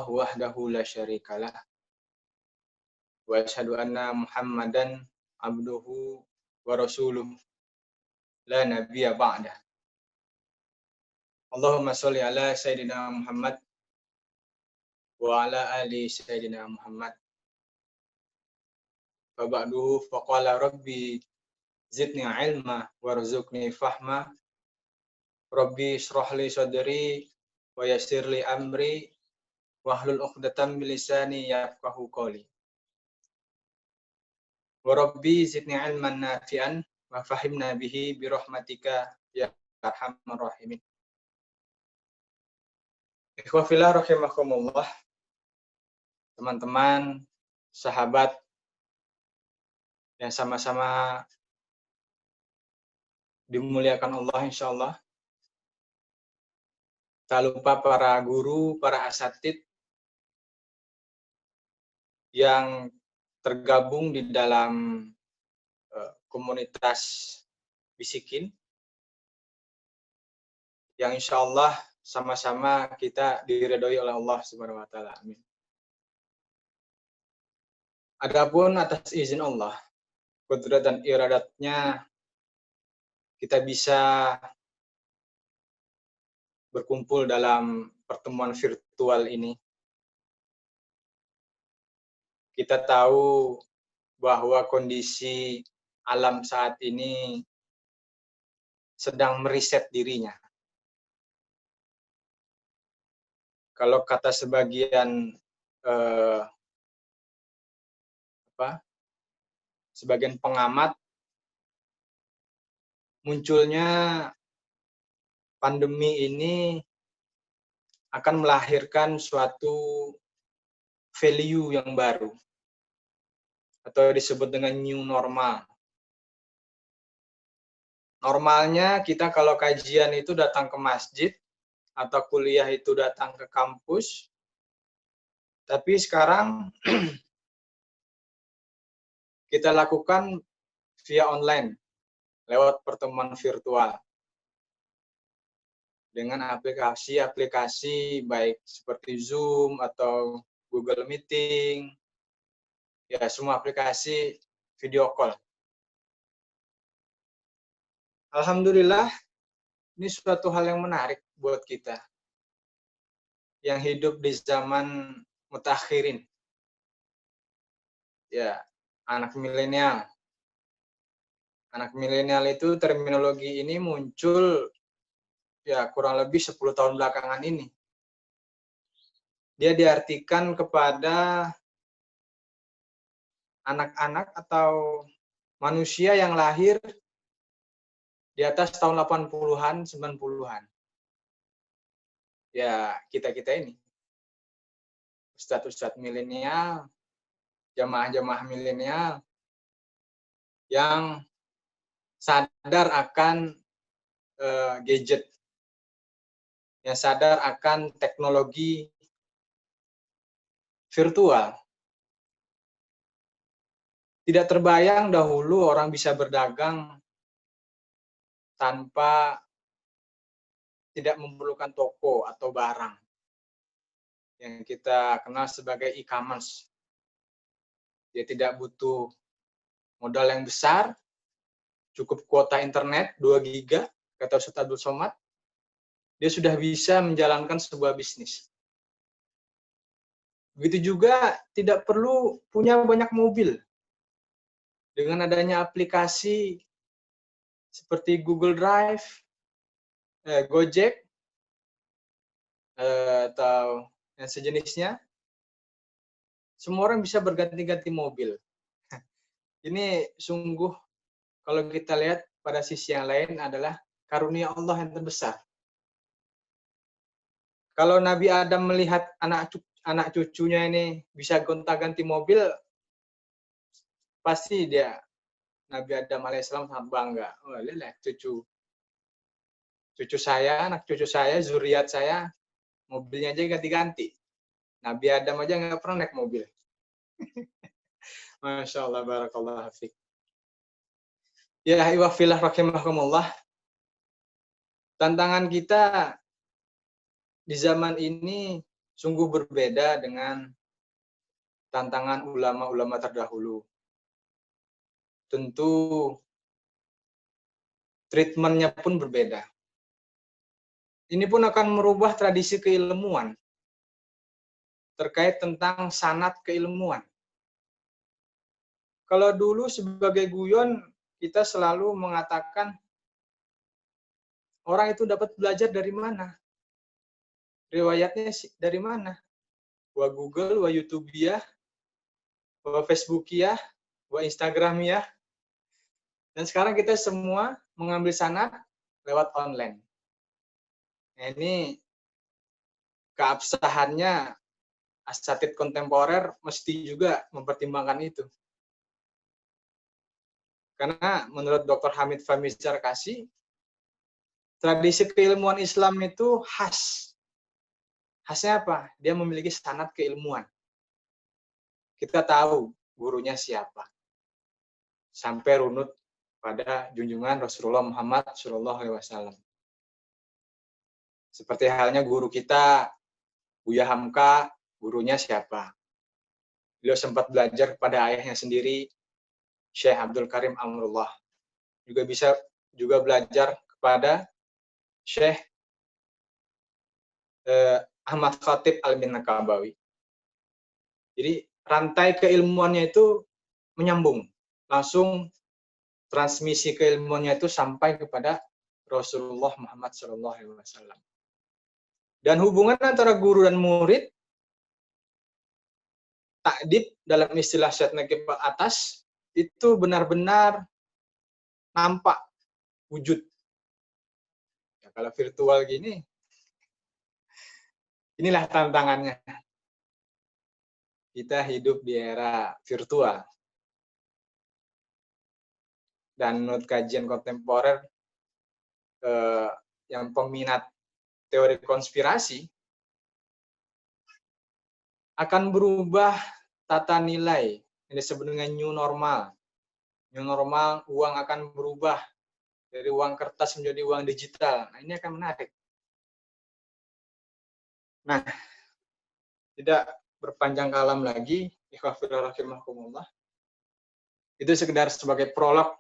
illallah wahdahu la syarikalah wa asyhadu anna Muhammadan abduhu wa rasuluh la nabiyya ba'dah. Allahumma sholli ala sayyidina Muhammad wa ala ali sayyidina Muhammad. Fa ba'duhu faqala rabbi zidni ilma warzuqni fahma. Rabbi shrah li sadri wa yassir li amri wahlul 'uqdatam min lisani yafqahu qawli. Wa rabbi zidni ilman nafi'an wa fahimna bihi bi rahmatika ya arhamar rahimin. Ikhwah fillah rahimakumullah. Teman-teman, sahabat yang sama-sama dimuliakan Allah insyaallah. Tak lupa para guru, para asatid yang tergabung di dalam komunitas Bisikin yang insyaallah sama-sama kita diridhoi oleh Allah Subhanahu wa taala. Amin. Adapun atas izin Allah, qudrat dan iradatnya kita bisa berkumpul dalam pertemuan virtual ini. Kita tahu bahwa kondisi alam saat ini sedang meriset dirinya. Kalau kata sebagian sebagian pengamat, munculnya pandemi ini akan melahirkan suatu value yang baru atau disebut dengan new normal. Normalnya kita kalau kajian itu datang ke masjid atau kuliah itu datang ke kampus. Tapi sekarang kita lakukan via online lewat pertemuan virtual dengan aplikasi-aplikasi baik seperti Zoom atau Google Meeting, ya semua aplikasi video call. Alhamdulillah, ini suatu hal yang menarik buat kita yang hidup di zaman mutakhirin. Ya, anak milenial. Anak milenial itu terminologi ini muncul ya kurang lebih 10 tahun belakangan ini. Dia diartikan kepada anak-anak atau manusia yang lahir di atas tahun 80-an, 90-an. Ya, kita-kita ini. Ustadz-ustadz milenial, jamaah-jamaah milenial yang sadar akan gadget, yang sadar akan teknologi virtual. Tidak terbayang dahulu orang bisa berdagang tanpa tidak memerlukan toko atau barang yang kita kenal sebagai e-commerce. Dia tidak butuh modal yang besar, cukup kuota internet 2 GB, kata Ustaz Abdul Somad, dia sudah bisa menjalankan sebuah bisnis. Begitu juga tidak perlu punya banyak mobil. Dengan adanya aplikasi seperti Google Drive, Gojek, atau yang sejenisnya, semua orang bisa berganti-ganti mobil. Ini sungguh kalau kita lihat pada sisi yang lain adalah karunia Allah yang terbesar. Kalau Nabi Adam melihat anak cucunya ini bisa gonta-ganti mobil, pasti dia Nabi Adam alaihissalam sangat bangga. Oh, lihat cucu saya, anak cucu saya, zuriat saya, mobilnya aja ganti-ganti. Nabi Adam aja nggak pernah naik mobil. Masya Allah, barakallahu fiik. Ya, iwafillah rahimakumullah. Tantangan kita di zaman ini sungguh berbeda dengan tantangan ulama-ulama terdahulu. Tentu treatmentnya pun berbeda. Ini pun akan merubah tradisi keilmuan terkait tentang sanad keilmuan. Kalau dulu sebagai guyon, kita selalu mengatakan orang itu dapat belajar dari mana? Riwayatnya dari mana? Wa Google, wa YouTube ya, wa Facebook ya, wa Instagram ya. Dan sekarang kita semua mengambil sanad lewat online. Nah, ini keabsahannya asatid kontemporer mesti juga mempertimbangkan itu. Karena menurut Dr. Hamid Fahmi Sarkasi, tradisi keilmuan Islam itu khas. Khasnya apa? Dia memiliki sanad keilmuan. Kita tahu gurunya siapa. Sampai runut pada junjungan Rasulullah Muhammad SAW. Seperti halnya guru kita, Buya Hamka, gurunya siapa? Beliau sempat belajar kepada ayahnya sendiri, Syekh Abdul Karim Amrullah. Juga belajar kepada Syekh Ahmad Khatib Al-Minakabawi. Jadi rantai keilmuannya itu menyambung. Langsung transmisi keilmuannya itu sampai kepada Rasulullah Muhammad SAW. Dan hubungan antara guru dan murid, takdib dalam istilah Syed Nakib atas, itu benar-benar nampak wujud. Ya, kalau virtual gini, inilah tantangannya. Kita hidup di era virtual. Dan menurut kajian kontemporer, yang peminat teori konspirasi, akan berubah tata nilai yang disebut dengan new normal. New normal, uang akan berubah dari uang kertas menjadi uang digital. Nah, ini akan menarik. Nah, tidak berpanjang kalam lagi, itu sekedar sebagai prolog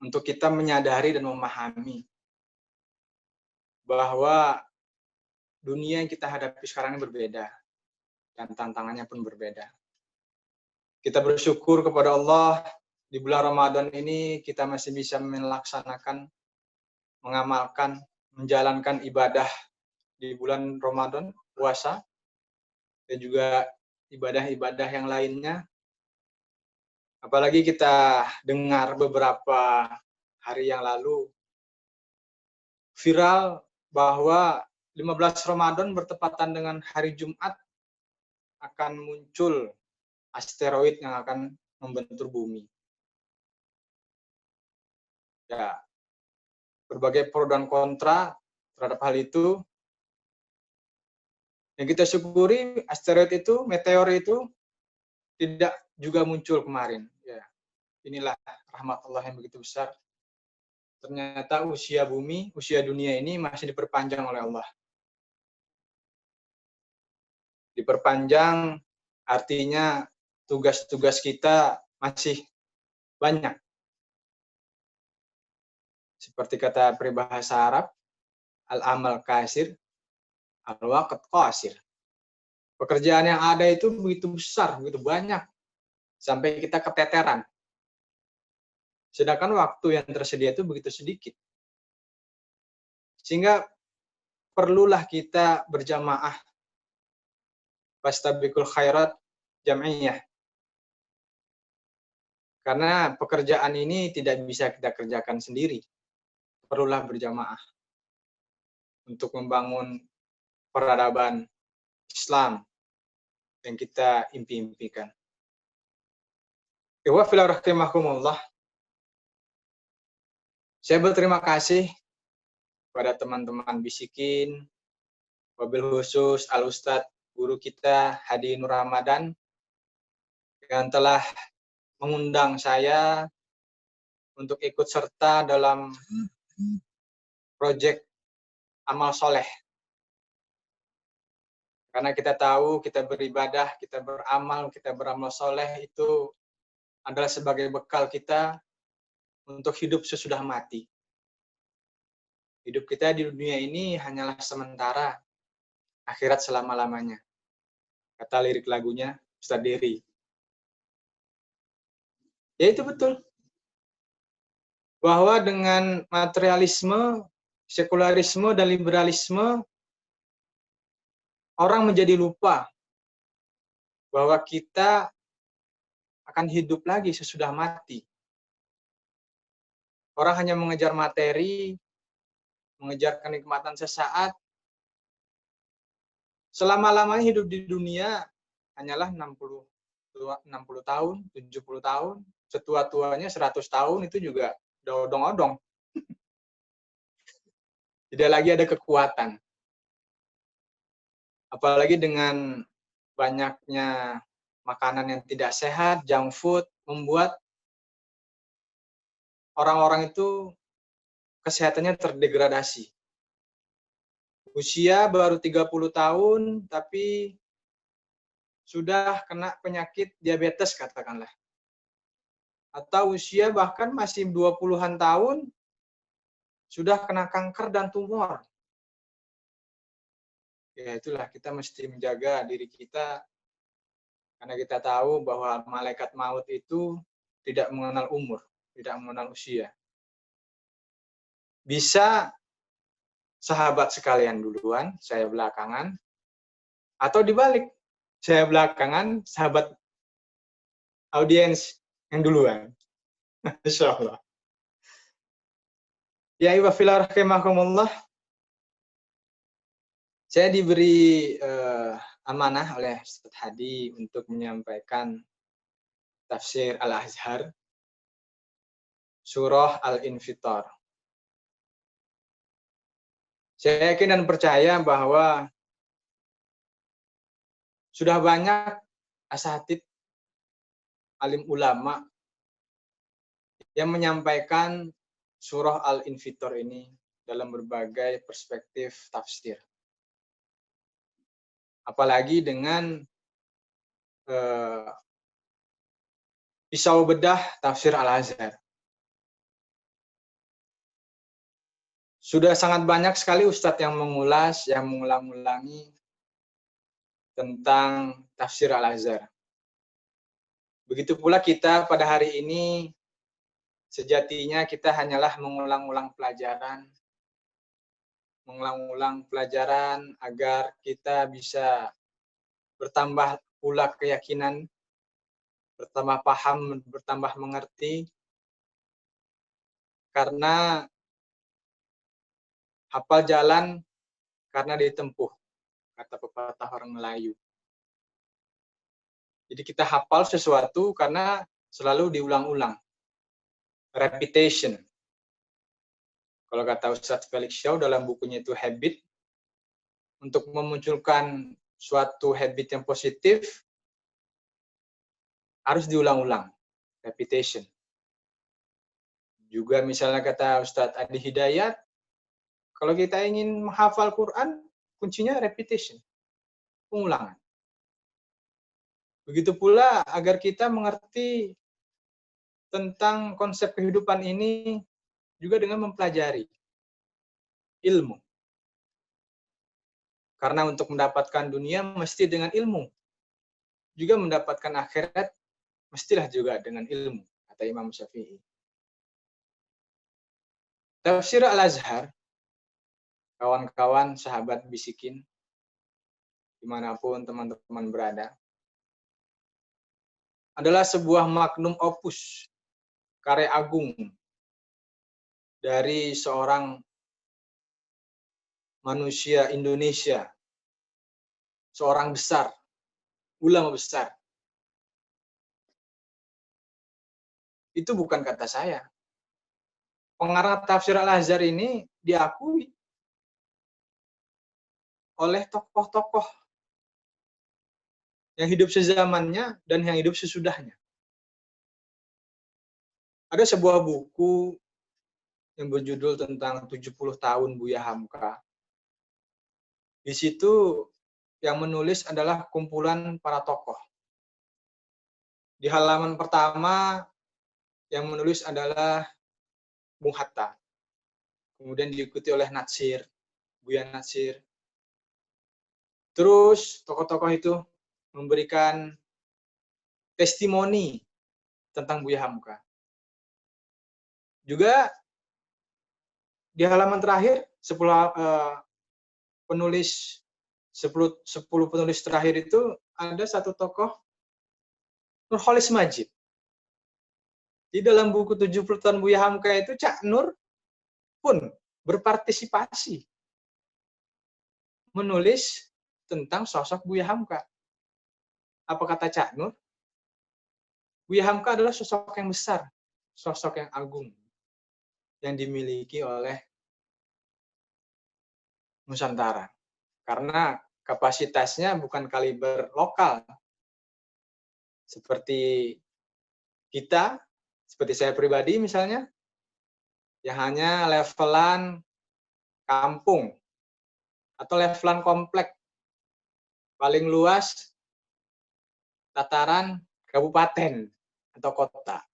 untuk kita menyadari dan memahami bahwa dunia yang kita hadapi sekarang ini berbeda dan tantangannya pun berbeda. Kita bersyukur kepada Allah di bulan Ramadan ini kita masih bisa melaksanakan, mengamalkan, menjalankan ibadah di bulan Ramadan, puasa, dan juga ibadah-ibadah yang lainnya. Apalagi kita dengar beberapa hari yang lalu viral bahwa 15 Ramadan bertepatan dengan hari Jumat akan muncul asteroid yang akan membentur bumi. Ya, berbagai pro dan kontra terhadap hal itu. Yang kita syukuri, asteroid itu, meteor itu tidak juga muncul kemarin. Ya, inilah rahmat Allah yang begitu besar. Ternyata usia bumi, usia dunia ini masih diperpanjang oleh Allah. Diperpanjang artinya tugas-tugas kita masih banyak. Seperti kata peribahasa Arab, al-amal kasir, al-waqt qasir. Pekerjaan yang ada itu begitu besar, begitu banyak, sampai kita keteteran. Sedangkan waktu yang tersedia itu begitu sedikit. Sehingga perlulah kita berjamaah, fastabiqul khairat jam'iyah. Karena pekerjaan ini tidak bisa kita kerjakan sendiri. Perlulah berjamaah untuk membangun peradaban Islam yang kita impi-impikan. Wa fil rahimakumullah. Saya berterima kasih pada teman-teman bisikin, wabil khusus Al-Ustadz guru kita Hadi Nur Ramadan yang telah mengundang saya untuk ikut serta dalam proyek amal soleh Karena kita tahu kita beribadah, kita beramal soleh itu adalah sebagai bekal kita untuk hidup sesudah mati. Hidup kita di dunia ini hanyalah sementara, akhirat selama-lamanya. Kata lirik lagunya Ustadz Dery. Ya itu betul. Bahwa dengan materialisme, sekularisme, dan liberalisme, orang menjadi lupa bahwa kita akan hidup lagi sesudah mati. Orang hanya mengejar materi, mengejar kenikmatan sesaat. Selama-lamanya hidup di dunia hanyalah 60 tahun, 70 tahun. Setua-tuanya 100 tahun itu juga udah odong-odong. Tidak lagi ada kekuatan. Apalagi dengan banyaknya makanan yang tidak sehat, junk food, membuat orang-orang itu kesehatannya terdegradasi. Usia baru 30 tahun, tapi sudah kena penyakit diabetes katakanlah. Atau usia bahkan masih 20-an tahun, sudah kena kanker dan tumor. Ya itulah, kita mesti menjaga diri kita, karena kita tahu bahwa malaikat maut itu tidak mengenal umur, tidak mengenal usia. Bisa sahabat sekalian duluan, saya belakangan, atau dibalik, saya belakangan, sahabat audiens yang duluan. Insya Allah. Ya ibafillah rahimakumullah, saya diberi amanah oleh Ustaz Hadi untuk menyampaikan tafsir Al-Azhar, surah Al-Infitar. Saya yakin dan percaya bahwa sudah banyak asatid, alim ulama yang menyampaikan surah Al-Infitar ini dalam berbagai perspektif tafsir. Apalagi dengan pisau bedah tafsir Al-Azhar. Sudah sangat banyak sekali ustadz yang mengulas, yang mengulang-ulangi tentang tafsir Al-Azhar. Begitu pula kita pada hari ini, sejatinya kita hanyalah mengulang-ulang pelajaran agar kita bisa bertambah pula keyakinan, bertambah paham, bertambah mengerti, karena hafal jalan karena ditempuh, kata pepatah orang Melayu. Jadi kita hafal sesuatu karena selalu diulang-ulang. Repetition. Kalau kata Ustadz Felix Shaw dalam bukunya itu Habit, untuk memunculkan suatu habit yang positif, harus diulang-ulang. Repetition. Juga misalnya kata Ustadz Adi Hidayat, kalau kita ingin menghafal Quran, kuncinya repetition. Pengulangan. Begitu pula agar kita mengerti tentang konsep kehidupan ini juga dengan mempelajari ilmu. Karena untuk mendapatkan dunia mesti dengan ilmu. Juga mendapatkan akhirat mestilah juga dengan ilmu, kata Imam Syafi'i. Tafsir Al-Azhar, kawan-kawan, sahabat bisikin, dimanapun teman-teman berada, adalah sebuah magnum opus, karya agung dari seorang manusia Indonesia, seorang besar, ulama besar. Itu bukan kata saya. Pengarang tafsir Al-Azhar ini diakui oleh tokoh-tokoh yang hidup sezamannya dan yang hidup sesudahnya. Ada sebuah buku yang berjudul tentang 70 tahun Buya Hamka. Di situ yang menulis adalah kumpulan para tokoh. Di halaman pertama yang menulis adalah Bung Hatta. Kemudian diikuti oleh Natsir, Buya Natsir. Terus tokoh-tokoh itu memberikan testimoni tentang Buya Hamka. Juga di halaman terakhir 10 penulis 10 penulis terakhir itu ada satu tokoh Nurholis Majid. Di dalam buku 70 tahun Buya Hamka itu Cak Nur pun berpartisipasi menulis tentang sosok Buya Hamka. Apa kata Cak Nur? Buya Hamka adalah sosok yang besar, sosok yang agung, yang dimiliki oleh Nusantara. Karena kapasitasnya bukan kaliber lokal. Seperti kita, seperti saya pribadi misalnya, yang hanya levelan kampung atau levelan komplek. Paling luas tataran kabupaten atau kota.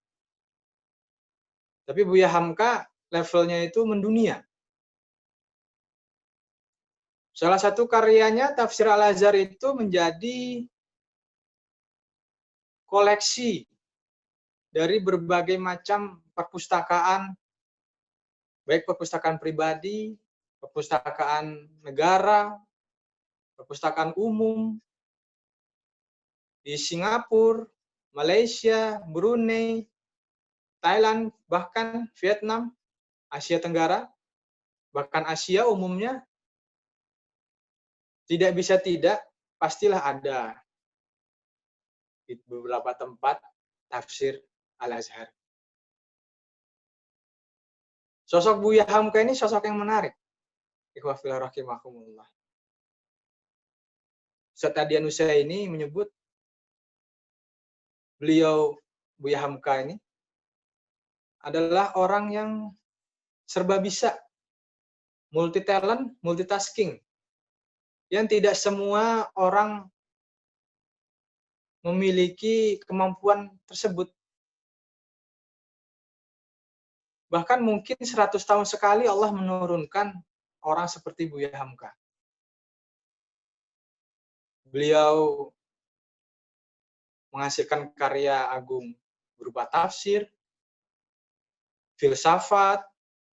Tapi Buya Hamka levelnya itu mendunia. Salah satu karyanya Tafsir Al-Azhar itu menjadi koleksi dari berbagai macam perpustakaan, baik perpustakaan pribadi, perpustakaan negara, perpustakaan umum, di Singapura, Malaysia, Brunei, Thailand, bahkan Vietnam, Asia Tenggara, bahkan Asia umumnya, tidak bisa tidak, pastilah ada di beberapa tempat tafsir Al-Azhar. Sosok Buya Hamka ini sosok yang menarik. Ikhwah fillah rahimakumullah. Ustaz Adian Husaini menyebut beliau Buya Hamka ini adalah orang yang serba bisa, multi talent, multitasking. Yang tidak semua orang memiliki kemampuan tersebut. Bahkan mungkin 100 tahun sekali Allah menurunkan orang seperti Buya Hamka. Beliau menghasilkan karya agung berupa tafsir, filsafat,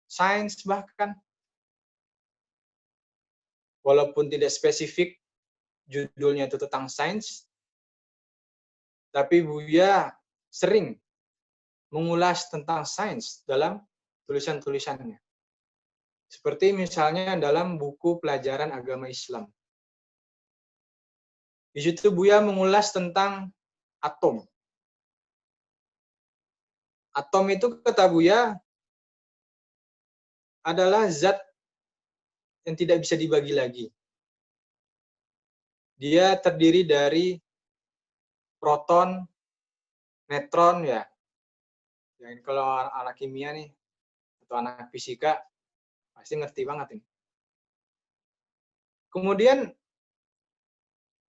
sains bahkan. Walaupun tidak spesifik judulnya itu tentang sains, tapi Buya sering mengulas tentang sains dalam tulisan-tulisannya. Seperti misalnya dalam buku Pelajaran Agama Islam. Di situ Buya mengulas tentang atom. Atom itu kata Buya adalah zat yang tidak bisa dibagi lagi. Dia terdiri dari proton, neutron ya. Yang kalau anak kimia nih atau anak fisika pasti ngerti banget ini. Kemudian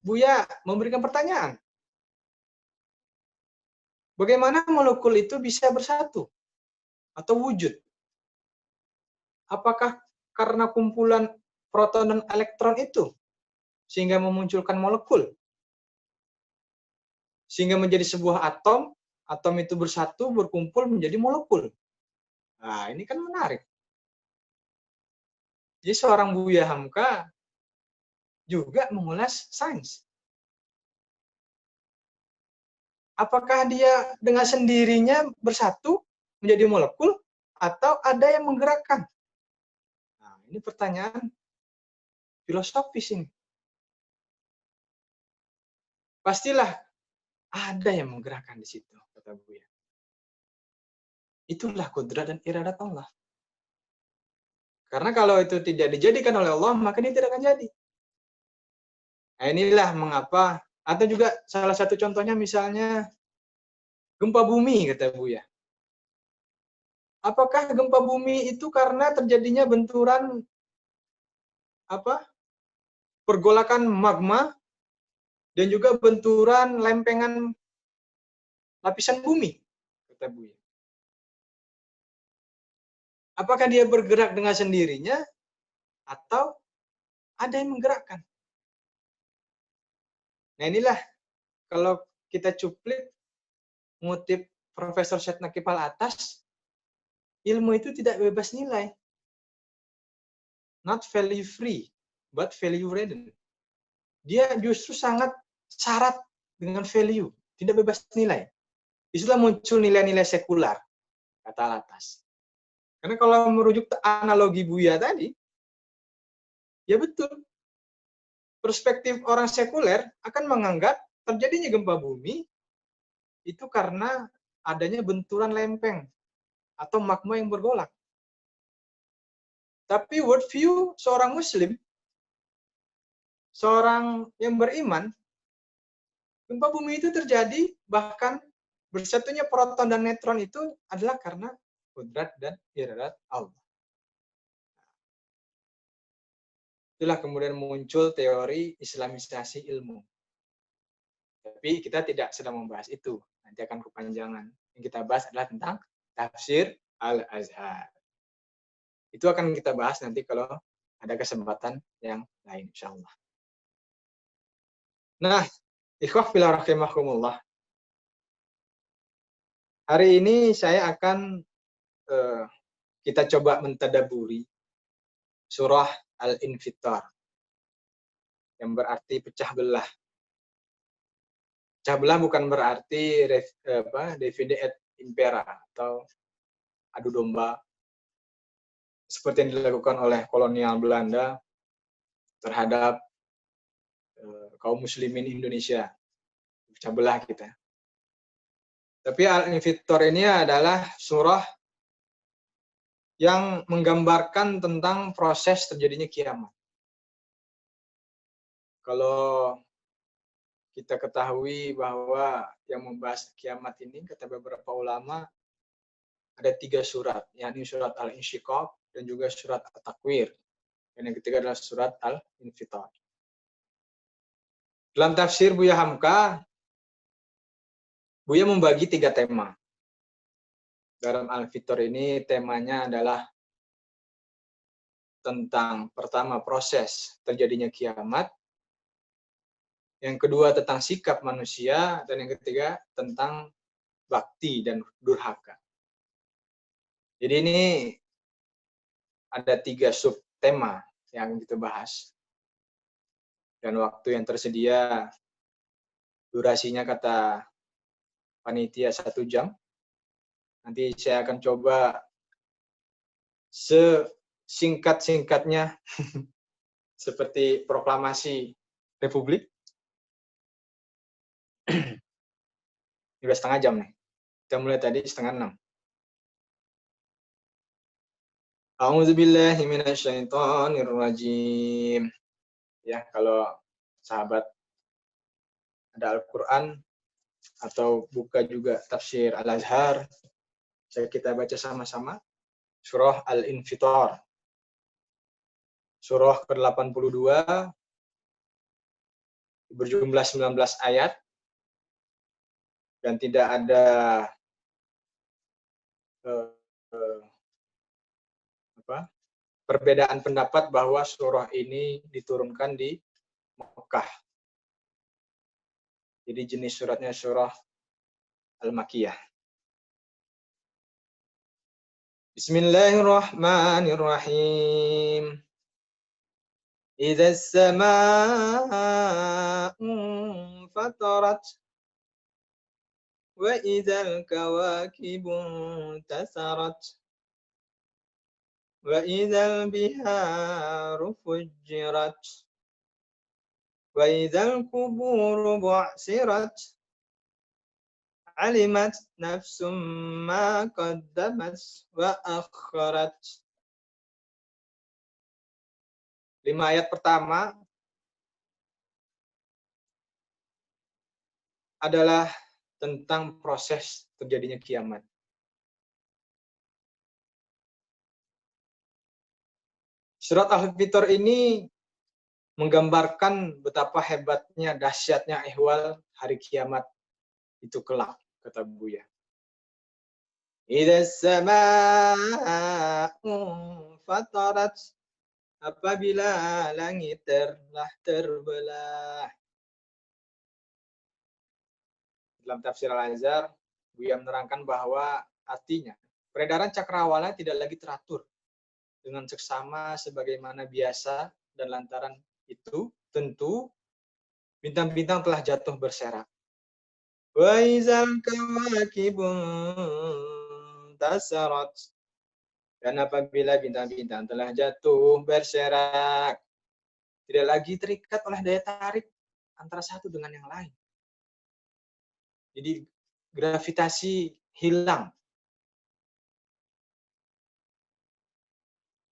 Buya memberikan pertanyaan. Bagaimana molekul itu bisa bersatu atau wujud? Apakah karena kumpulan proton dan elektron itu sehingga memunculkan molekul? Sehingga menjadi sebuah atom, atom itu bersatu, berkumpul menjadi molekul. Nah, ini kan menarik. Jadi seorang Buya Hamka juga mengulas sains. Apakah dia dengan sendirinya bersatu menjadi molekul atau ada yang menggerakkan? Nah, ini pertanyaan filosofis ini. Pastilah ada yang menggerakkan di situ, kata Buya. Itulah kudrat dan iradat Allah. Karena kalau itu tidak dijadikan oleh Allah, maka dia tidak akan jadi. Nah, inilah mengapa, atau juga salah satu contohnya misalnya gempa bumi, kata Buya. Apakah gempa bumi itu karena terjadinya benturan pergolakan magma, dan juga benturan lempengan lapisan bumi, kata Buya. Apakah dia bergerak dengan sendirinya atau ada yang menggerakkan? Nah inilah kalau kita cuplik ngutip Profesor Syed Naqib Al-Atas, ilmu itu tidak bebas nilai. Not value free, but value ridden. Dia justru sangat syarat dengan value, tidak bebas nilai. Disitulah muncul nilai-nilai sekular, kata Al-Atas. Karena kalau merujuk analogi Buya tadi, ya betul. Perspektif orang sekuler akan menganggap terjadinya gempa bumi itu karena adanya benturan lempeng atau magma yang bergolak. Tapi worldview seorang Muslim, seorang yang beriman, gempa bumi itu terjadi, bahkan bersatunya proton dan neutron itu adalah karena kudrat dan iradat Allah. Itulah kemudian muncul teori Islamisasi ilmu. Tapi kita tidak sedang membahas itu. Nanti akan kepanjangan. Yang kita bahas adalah tentang tafsir Al-Azhar. Itu akan kita bahas nanti kalau ada kesempatan yang lain, insyaAllah. Nah, ikhwah fillah rahimakumullah. Hari ini saya akan kita coba mentadaburi surah Al-Infitar yang berarti pecah belah. Pecah belah bukan berarti divide et impera atau adu domba seperti yang dilakukan oleh kolonial Belanda terhadap kaum muslimin Indonesia. Pecah belah kita. Tapi Al-Infitar ini adalah surah yang menggambarkan tentang proses terjadinya kiamat. Kalau kita ketahui bahwa yang membahas kiamat ini, kata beberapa ulama, ada 3 surat, yakni surat Al-Insyiqaq dan juga surat At-Takwir. Dan yang ketiga adalah surat Al-Infitar. Dalam tafsir Buya Hamka, Buya membagi 3 tema. Dalam Al-Infitar ini temanya adalah tentang pertama proses terjadinya kiamat, yang kedua tentang sikap manusia, dan yang ketiga tentang bakti dan durhaka. Jadi ini ada 3 subtema yang kita bahas. Dan waktu yang tersedia, durasinya kata panitia 1 jam. Nanti saya akan coba sesingkat-singkatnya seperti proklamasi Republik. Ini udah setengah jam nih. Kita mulai tadi 5:30. A'udzubillahi minasyaitonirrajim. Ya, kalau sahabat ada Al-Quran atau buka juga tafsir Al-Azhar, kita baca sama-sama surah Al-Infitar. Surah ke-82 berjumlah 19 ayat dan tidak ada perbedaan pendapat bahwa surah ini diturunkan di Mekah. Jadi jenis suratnya surah Al-Makiyah. Bismillahirrahmanirrahim. Idza as-samaa'u fatarat wa idzal kawakibu tasarat wa idzal biharu fujjirat wa idzal quburu bu'sirat alimat nafsum ma qaddamat wa akharat. 5 ayat pertama adalah tentang proses terjadinya kiamat. Surat Al-Infitar ini menggambarkan betapa hebatnya, dahsyatnya ihwal hari kiamat itu kelak, kata Buya. Idza samaa'u fatarat, apabila langit telah terbelah. Dalam tafsir Al-Azhar, Buya menerangkan bahwa artinya peredaran cakrawala tidak lagi teratur dengan seksama sebagaimana biasa, dan lantaran itu tentu bintang-bintang telah jatuh berserak. Wa izal kawakibun tasarat, dan apabila bintang-bintang telah jatuh berserak, tidak lagi terikat oleh daya tarik antara satu dengan yang lain. Jadi gravitasi hilang.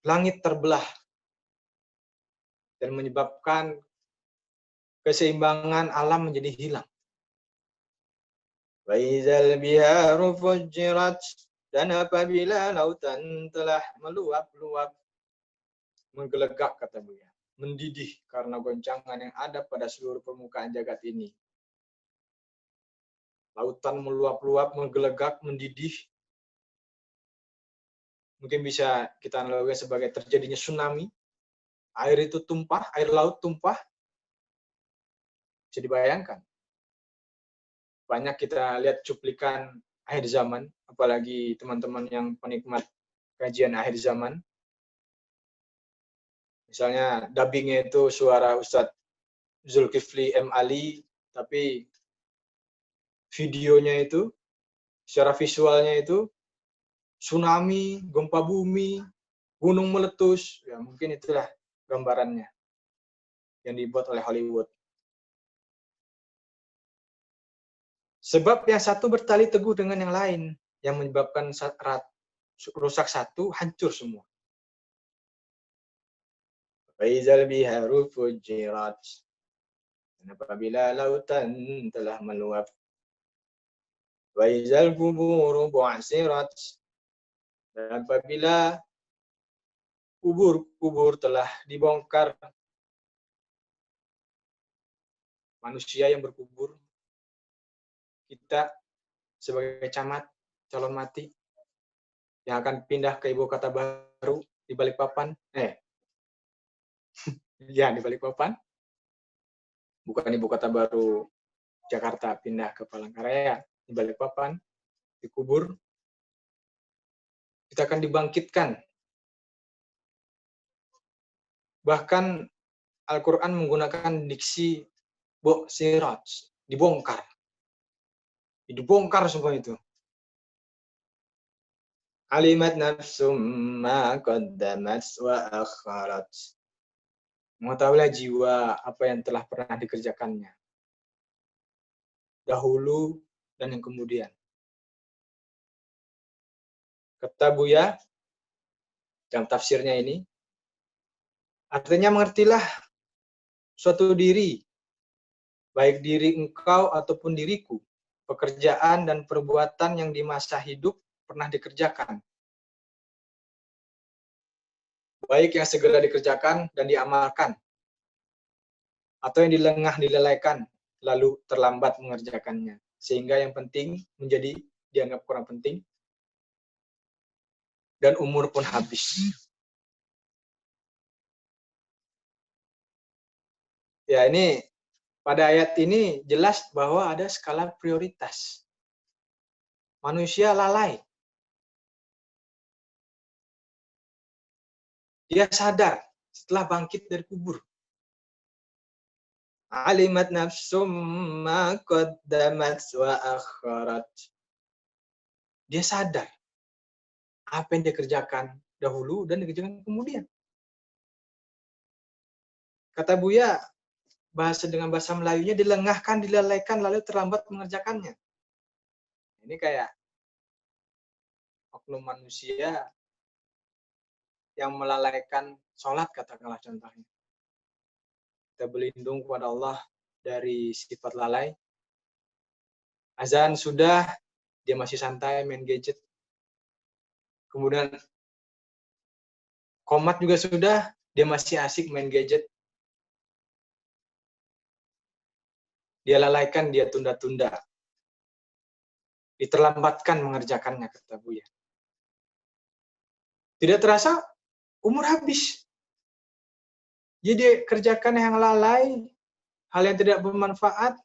Langit terbelah dan menyebabkan keseimbangan alam menjadi hilang. Wa idzal biharu fujjirat, dan apabila lautan telah meluap-luap, menggelegak, kata Buya, mendidih karena goncangan yang ada pada seluruh permukaan jagat ini. Lautan meluap-luap, menggelegak, mendidih. Mungkin bisa kita analogikan sebagai terjadinya tsunami. Air itu tumpah, air laut tumpah. Bisa dibayangkan. Banyak kita lihat cuplikan akhir zaman, apalagi teman-teman yang penikmat kajian akhir zaman. Misalnya dubbingnya itu suara Ustadz Zulkifli M. Ali, tapi videonya itu, secara visualnya itu, tsunami, gempa bumi, gunung meletus, ya mungkin itulah gambarannya yang dibuat oleh Hollywood. Sebab yang satu bertali teguh dengan yang lain, yang menyebabkan rusak satu, hancur semua. Faizal biharu fujirat, dan apabila lautan telah meluap. Faizal kuburu bu'asirat, dan apabila kubur-kubur telah dibongkar, manusia yang berkubur, kita sebagai camat, calon mati, yang akan pindah ke ibu kota baru di Balikpapan, ya di Balikpapan, bukan ibu kota baru Jakarta, pindah ke Palangkaraya, di Balikpapan, dikubur, kita akan dibangkitkan. Bahkan Al-Quran menggunakan diksi sirat, dibongkar. Dibongkar semua itu. Alimat nafsum ma qaddamat wa akharat. Mengetahuilah jiwa apa yang telah pernah dikerjakannya, dahulu dan yang kemudian. Kata Buya dalam tafsirnya ini, artinya mengertilah suatu diri, baik diri engkau ataupun diriku, pekerjaan dan perbuatan yang di masa hidup pernah dikerjakan. Baik yang segera dikerjakan dan diamalkan, atau yang dilelaikan lalu terlambat mengerjakannya, sehingga yang penting menjadi dianggap kurang penting, dan umur pun habis. Ya, ini pada ayat ini jelas bahwa ada skala prioritas. Manusia lalai. Dia sadar setelah bangkit dari kubur. Alimat nafsum ma qaddamat wa akharat. Dia sadar apa yang dia kerjakan dahulu dan dikerjakan kemudian. Kata Buya, dengan bahasa Melayunya dilengahkan, dilalaikan, lalu terlambat mengerjakannya. Ini kayak oknum manusia yang melalaikan sholat, katakanlah contohnya. Kita berlindung kepada Allah dari sifat lalai. Azan sudah, dia masih santai main gadget. Kemudian qomat juga sudah, dia masih asik main gadget. dia lalaikan, dia tunda-tunda, diterlambatkan mengerjakannya, kata Buya. Tidak terasa umur habis. Jadi kerjakan yang lalai, hal yang tidak bermanfaat,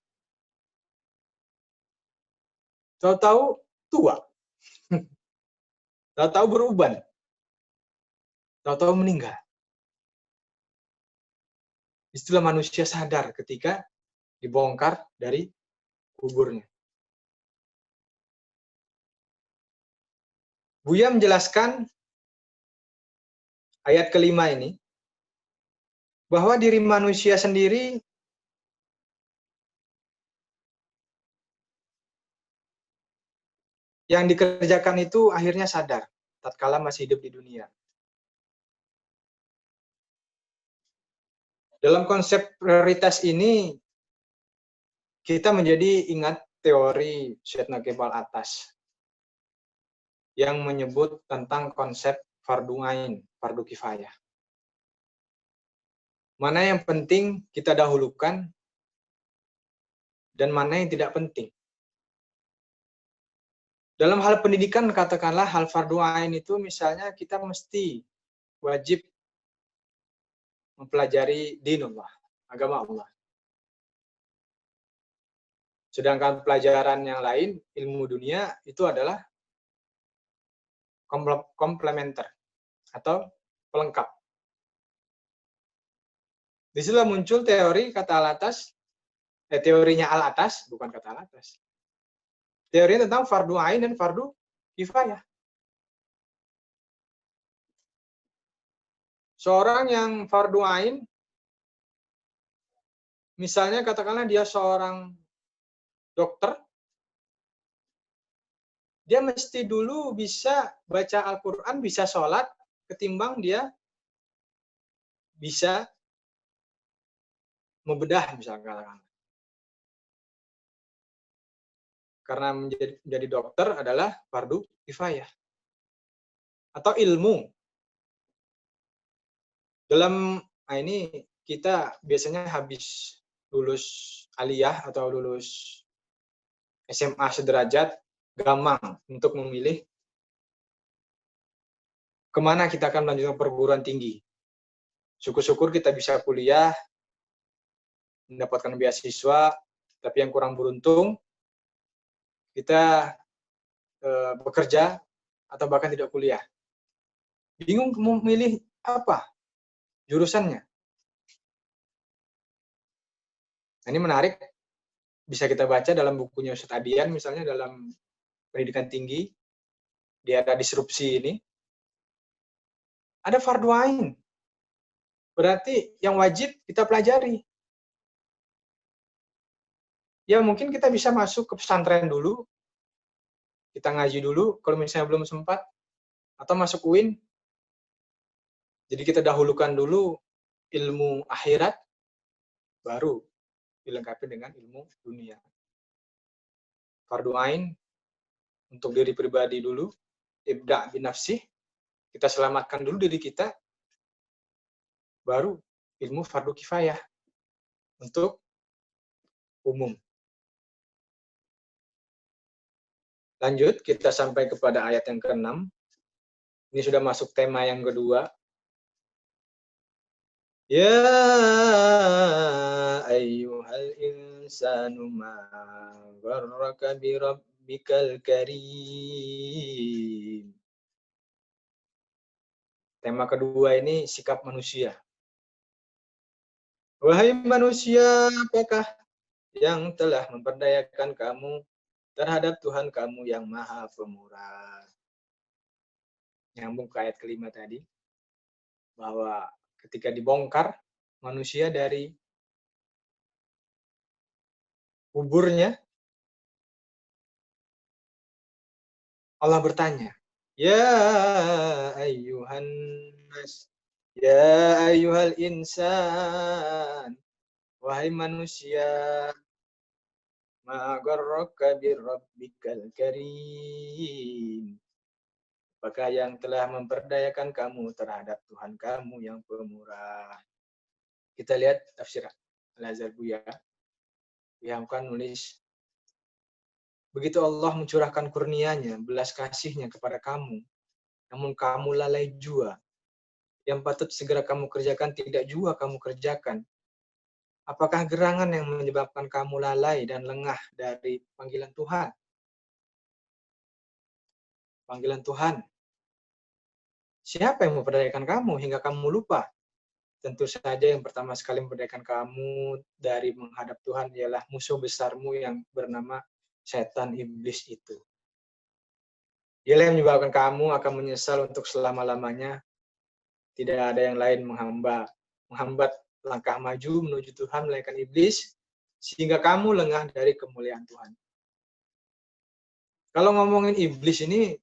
tahu-tahu tua, tahu-tahu beruban, tahu-tahu meninggal. Istilah manusia sadar ketika dibongkar dari kuburnya. Buya menjelaskan ayat kelima ini, bahwa diri manusia sendiri yang dikerjakan itu akhirnya sadar tatkala masih hidup di dunia. Dalam konsep prioritas ini, kita menjadi ingat teori Syedna Kebal Atas yang menyebut tentang konsep fardu ain, fardu kifayah. Mana yang penting kita dahulukan dan mana yang tidak penting. Dalam hal pendidikan, katakanlah hal fardu ain itu misalnya kita mesti wajib mempelajari dinullah, agama Allah. Sedangkan pelajaran yang lain, ilmu dunia, itu adalah komplementer atau pelengkap. Disitulah muncul teori kata Al-Atas, teorinya Al-Atas, bukan kata Al-Atas. Teori tentang fardu ain dan fardu kifayah. Seorang yang fardu ain, misalnya katakanlah dia seorang dokter, dia mesti dulu bisa baca Al-Quran, bisa sholat, ketimbang dia bisa membedah misalnya katakanlah. Karena menjadi dokter adalah fardu kifayah. Atau ilmu. Ini kita biasanya habis lulus aliyah atau lulus SMA sederajat, gampang untuk memilih kemana kita akan melanjutkan perguruan tinggi. Syukur-syukur kita bisa kuliah, mendapatkan beasiswa, tapi yang kurang beruntung, kita bekerja atau bahkan tidak kuliah. Bingung mau memilih apa jurusannya. Nah, ini menarik, bisa kita baca dalam bukunya Ustadz Adian, misalnya dalam pendidikan tinggi, di era disrupsi ini, ada fardu ain. Berarti yang wajib kita pelajari. Ya mungkin kita bisa masuk ke pesantren dulu, kita ngaji dulu, kalau misalnya belum sempat, atau masuk UIN. Jadi kita dahulukan dulu ilmu akhirat, baru dilengkapi dengan ilmu dunia. Fardu ain untuk diri pribadi dulu, ibda' binafsih, kita selamatkan dulu diri kita, baru ilmu fardu kifayah untuk umum. Lanjut, kita sampai kepada ayat yang ke-6. Ini sudah masuk tema yang kedua. Ya ayyuhal insanu ma gharraka bi rabbikal karim. Tema kedua ini sikap manusia. Wahai manusia, apakah yang telah memperdayakan kamu terhadap Tuhan kamu yang Maha Pemurah? Nyambung ke ayat kelima tadi, bahwa ketika dibongkar manusia dari kuburnya, Allah bertanya, Ya ayyuhan nas, ya ayyuhal insan, wahai manusia, ma gharraka bi rabbikal karim. Apakah yang telah memperdayakan kamu terhadap Tuhan kamu yang pemurah? Kita lihat tafsir Al-Azhar Buya Hamka nulis, begitu Allah mencurahkan kurnia-Nya, belas kasih-Nya kepada kamu, namun kamu lalai jua. Yang patut segera kamu kerjakan tidak jua kamu kerjakan. Apakah gerangan yang menyebabkan kamu lalai dan lengah dari panggilan Tuhan? Panggilan Tuhan. Siapa yang memperdayakan kamu hingga kamu lupa? Tentu saja yang pertama sekali memperdayakan kamu dari menghadap Tuhan ialah musuh besarmu yang bernama setan iblis itu. Dialah yang menyebabkan kamu akan menyesal untuk selama-lamanya. Tidak ada yang lain menghambat langkah maju menuju Tuhan melainkan iblis, sehingga kamu lengah dari kemuliaan Tuhan. Kalau ngomongin iblis ini,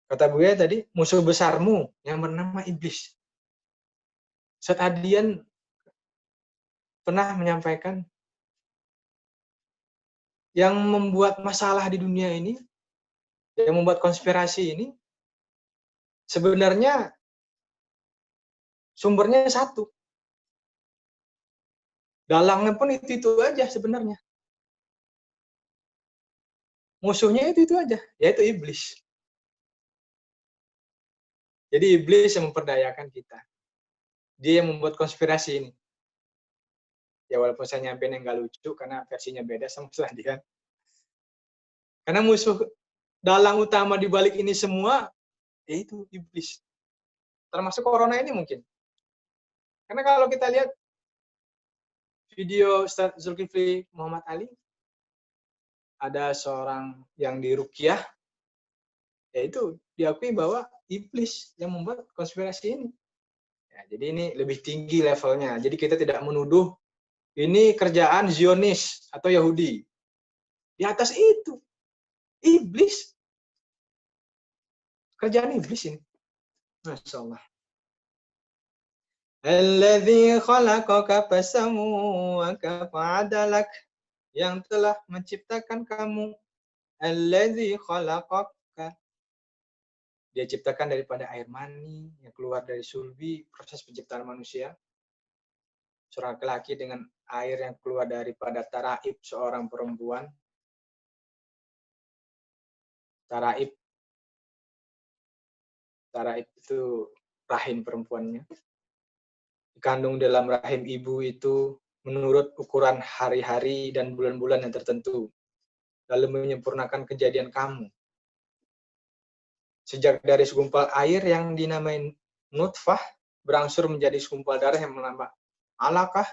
kata Buya tadi, musuh besarmu yang bernama iblis. Ustaz Adian pernah menyampaikan, yang membuat masalah di dunia ini, yang membuat konspirasi ini, sebenarnya sumbernya satu. Dalangnya pun itu aja sebenarnya. Musuhnya itu aja, yaitu iblis. Jadi iblis yang memperdayakan kita. Dia yang membuat konspirasi ini. Ya walaupun saya nyampein yang nggak lucu, karena versinya beda sama Adian. Karena musuh dalang utama di balik ini semua, yaitu iblis. Termasuk corona ini mungkin. Karena kalau kita lihat video Ustaz Zulkifli Muhammad Ali, ada seorang yang diruqyah, yaitu diakui bahwa iblis yang membuat konspirasi ini. Ya, jadi ini lebih tinggi levelnya. Jadi kita tidak menuduh ini kerjaan Zionis atau Yahudi. Di atas itu, iblis. Kerjaan iblis ini. Masya Allah. Alladzi khalaqaka fasawwaka fa'adalak. Yang telah menciptakan kamu. Alladzi khalaqaka. Dia ciptakan daripada air mani yang keluar dari sulbi, proses penciptaan manusia. Seorang laki-laki dengan air yang keluar daripada taraib seorang perempuan. Taraib itu rahim perempuannya. Dikandung dalam rahim ibu itu menurut ukuran hari-hari dan bulan-bulan yang tertentu. Lalu menyempurnakan kejadian kamu. Sejak dari segumpal air yang dinamai nutfah, berangsur menjadi segumpal darah yang menambah alaqah,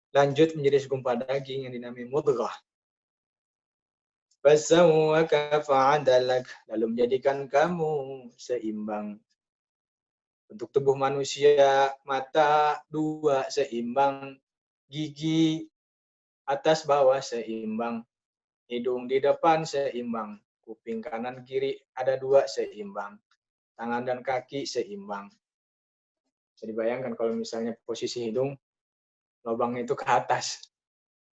lanjut menjadi segumpal daging yang dinamai mudghah. Fasawwaka fa'adalak, lalu menjadikan kamu seimbang. Untuk tubuh manusia, mata 2 seimbang, gigi atas bawah seimbang, hidung di depan seimbang, kuping kanan kiri ada 2 seimbang, tangan dan kaki seimbang. Bisa dibayangkan kalau misalnya posisi hidung, lubangnya itu ke atas.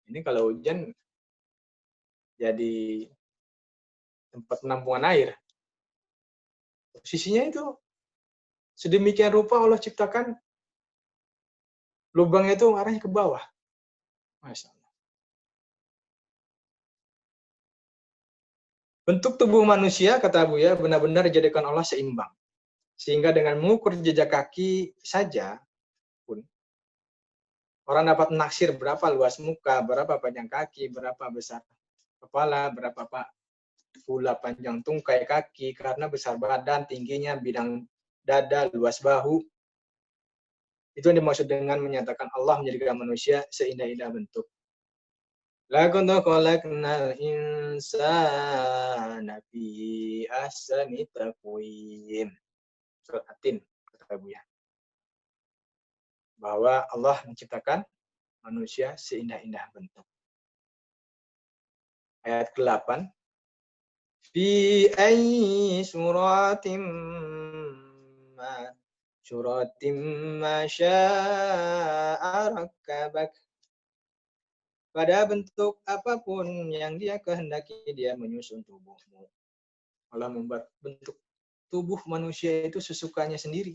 Ini kalau hujan jadi tempat penampungan air. Posisinya itu sedemikian rupa Allah ciptakan lubangnya itu arahnya ke bawah. Masya Allah. Bentuk tubuh manusia, kata Buya, benar-benar dijadikan Allah seimbang. Sehingga dengan mengukur jejak kaki saja pun, orang dapat menaksir berapa luas muka, berapa panjang kaki, berapa besar kepala, berapa pula panjang tungkai kaki, karena besar badan, tingginya, bidang dada, luas bahu. Itu yang dimaksud dengan menyatakan Allah menjadikan manusia seindah-indah bentuk. Laqad khalaqnal insana fi ahsani taqwim. Surat At-Tin, kata Buya. Bahwa Allah menciptakan manusia seindah-indah bentuk. Ayat ke-8. Fi ayyi suratim ma sya'a rakkabak. Pada bentuk apapun yang dia kehendaki, dia menyusun tubuhmu. Allah membuat bentuk tubuh manusia itu sesukanya sendiri.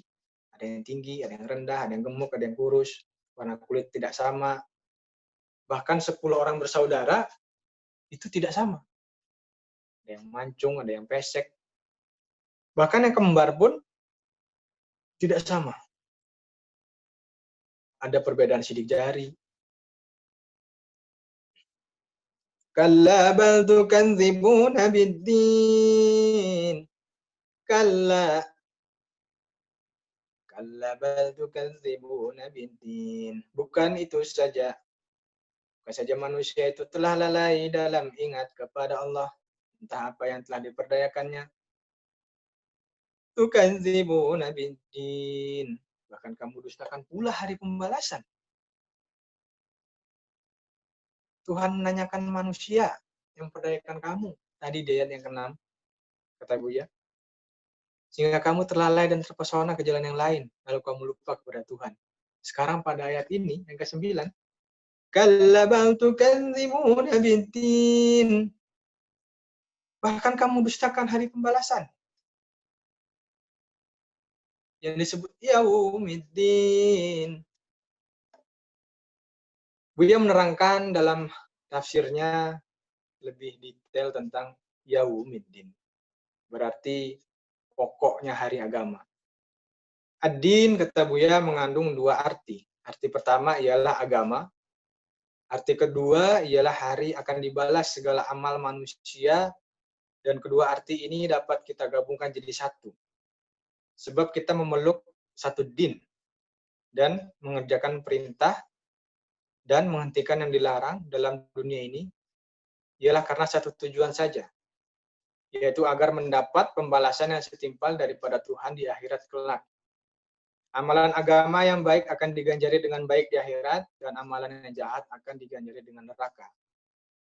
Ada yang tinggi, ada yang rendah, ada yang gemuk, ada yang kurus. Warna kulit tidak sama. Bahkan 10 orang bersaudara itu tidak sama. Ada yang mancung, ada yang pesek. Bahkan yang kembar pun tidak sama. Ada perbedaan sidik jari. Kalla bal tukadzibuna biddin. Kalla. Kalla bal tukadzibuna biddin. Bukan itu saja. Bukan saja manusia itu telah lalai dalam ingat kepada Allah. Entah apa yang telah diperdayakannya. Tukadzibuna biddin. Bahkan kamu dustakan pula hari pembalasan. Tuhan menanyakan manusia yang memperdayakan kamu. Tadi di ayat yang ke-6, kata Buya. Sehingga kamu terlalai dan terpesona ke jalan yang lain, lalu kamu lupa kepada Tuhan. Sekarang pada ayat ini, yang ke-9, Kalla bal tukadzibuna biddin. Bahkan kamu dustakan hari pembalasan. Yang disebut yaumiddin. Buya menerangkan dalam tafsirnya lebih detail tentang yaumiddin. Berarti pokoknya hari agama. Ad-din, kata Buya, mengandung dua arti. Arti pertama ialah agama. Arti kedua ialah hari akan dibalas segala amal manusia. Dan kedua arti ini dapat kita gabungkan jadi satu. Sebab kita memeluk satu din. Dan mengerjakan perintah dan menghentikan yang dilarang dalam dunia ini ialah karena satu tujuan saja, yaitu agar mendapat pembalasan yang setimpal daripada Tuhan di akhirat kelak. Amalan agama yang baik akan diganjari dengan baik di akhirat, dan amalan yang jahat akan diganjari dengan neraka.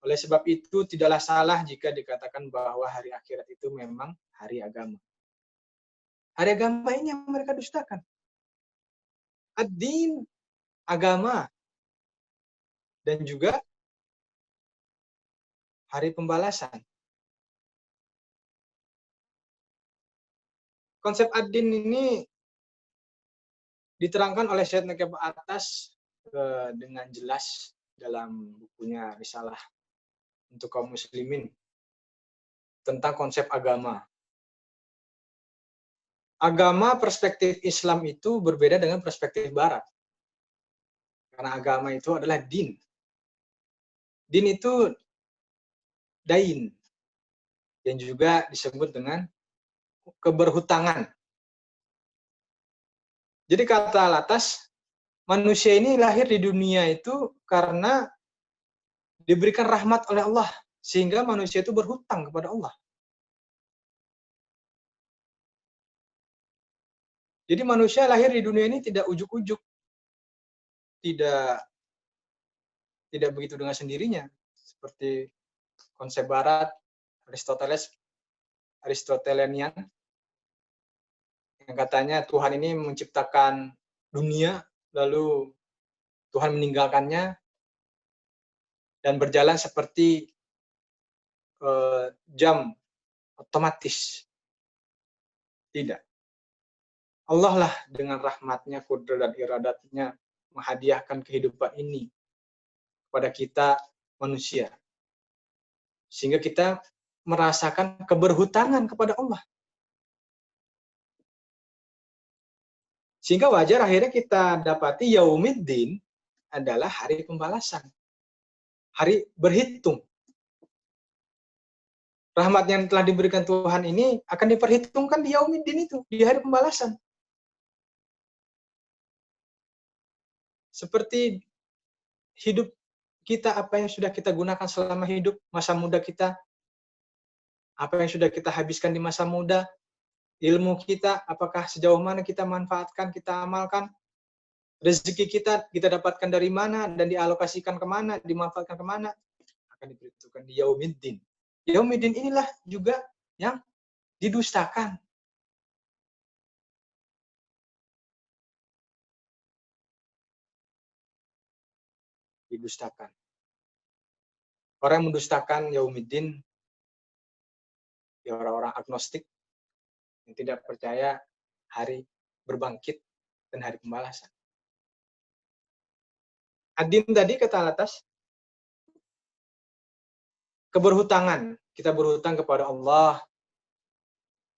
Oleh sebab itu, tidaklah salah jika dikatakan bahwa hari akhirat itu memang hari agama. Hari agama ini yang mereka dustakan. Ad-din, agama, dan juga hari pembalasan. Konsep ad-din ini diterangkan oleh Syed Nakib Atas dengan jelas dalam bukunya Risalah untuk kaum muslimin tentang konsep agama. Agama perspektif Islam itu berbeda dengan perspektif Barat. Karena agama itu adalah din. Din itu dain, yang juga disebut dengan keberhutangan. Jadi kata Latas, manusia ini lahir di dunia itu karena diberikan rahmat oleh Allah, sehingga manusia itu berhutang kepada Allah. Jadi manusia lahir di dunia ini tidak ujuk-ujuk, tidak begitu dengan sendirinya, seperti konsep Barat, Aristotelian, yang katanya Tuhan ini menciptakan dunia, lalu Tuhan meninggalkannya, dan berjalan seperti jam otomatis. Tidak. Allah lah dengan rahmatnya, kudrat dan iradatnya menghadiahkan kehidupan ini kepada kita manusia. Sehingga kita merasakan keberhutangan kepada Allah. Sehingga wajar akhirnya kita dapati yaumiddin adalah hari pembalasan. Hari berhitung. Rahmat yang telah diberikan Tuhan ini akan diperhitungkan di yaumiddin itu, di hari pembalasan. Seperti hidup kita, apa yang sudah kita gunakan selama hidup, masa muda kita, apa yang sudah kita habiskan di masa muda, ilmu kita, apakah sejauh mana kita manfaatkan, kita amalkan, rezeki kita dapatkan dari mana, dan dialokasikan kemana, dimanfaatkan kemana, akan diperhitungkan di yaumiddin. Yaumiddin inilah juga yang didustakan. Didustakan. Orang yang mendustakan yaumiddin, ya orang-orang agnostik yang tidak percaya hari berbangkit dan hari pembalasan. Ad-din tadi kata Latas, keberhutangan. Kita berhutang kepada Allah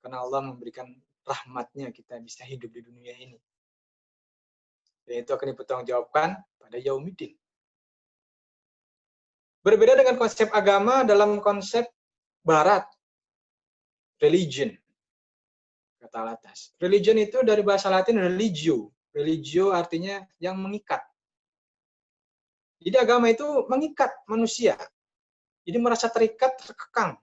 karena Allah memberikan rahmatnya kita bisa hidup di dunia ini. Dan itu akan dipertanggungjawabkan pada Yaumiddin. Berbeda dengan konsep agama dalam konsep Barat, religion, kata Latas. Religion itu dari bahasa Latin religio. Religio artinya yang mengikat. Jadi agama itu mengikat manusia. Jadi merasa terikat, terkekang.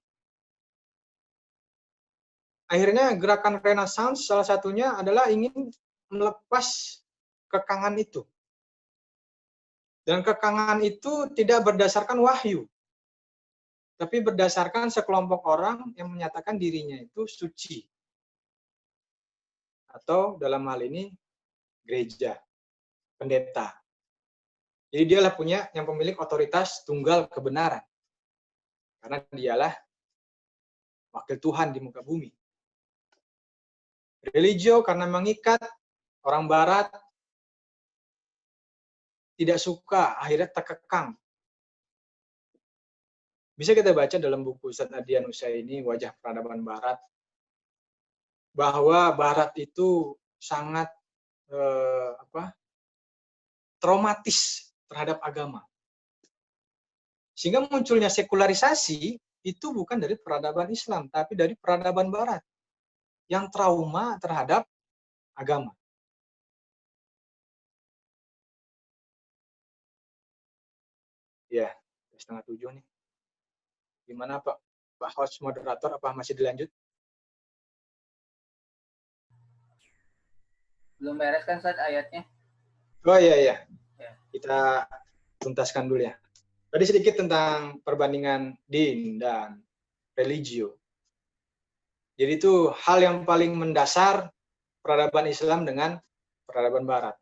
Akhirnya gerakan Renaissance salah satunya adalah ingin melepas kekangan itu. Dan kekangan itu tidak berdasarkan wahyu. Tapi berdasarkan sekelompok orang yang menyatakan dirinya itu suci. Atau dalam hal ini gereja, pendeta. Jadi dialah punya yang pemilik otoritas tunggal kebenaran. Karena dialah wakil Tuhan di muka bumi. Religio karena mengikat orang Barat tidak suka, akhirnya terkekang. Bisa kita baca dalam buku Ustadz Adian Husaini, Wajah Peradaban Barat, bahwa Barat itu sangat traumatis terhadap agama. Sehingga munculnya sekularisasi itu bukan dari peradaban Islam, tapi dari peradaban Barat yang trauma terhadap agama. Ya, 6:30 nih. Gimana Pak? Pak host moderator, apa masih dilanjut? Belum beres kan saat ayatnya? Oh iya. Kita tuntaskan dulu ya. Tadi sedikit tentang perbandingan din dan religio. Jadi itu hal yang paling mendasar peradaban Islam dengan peradaban Barat.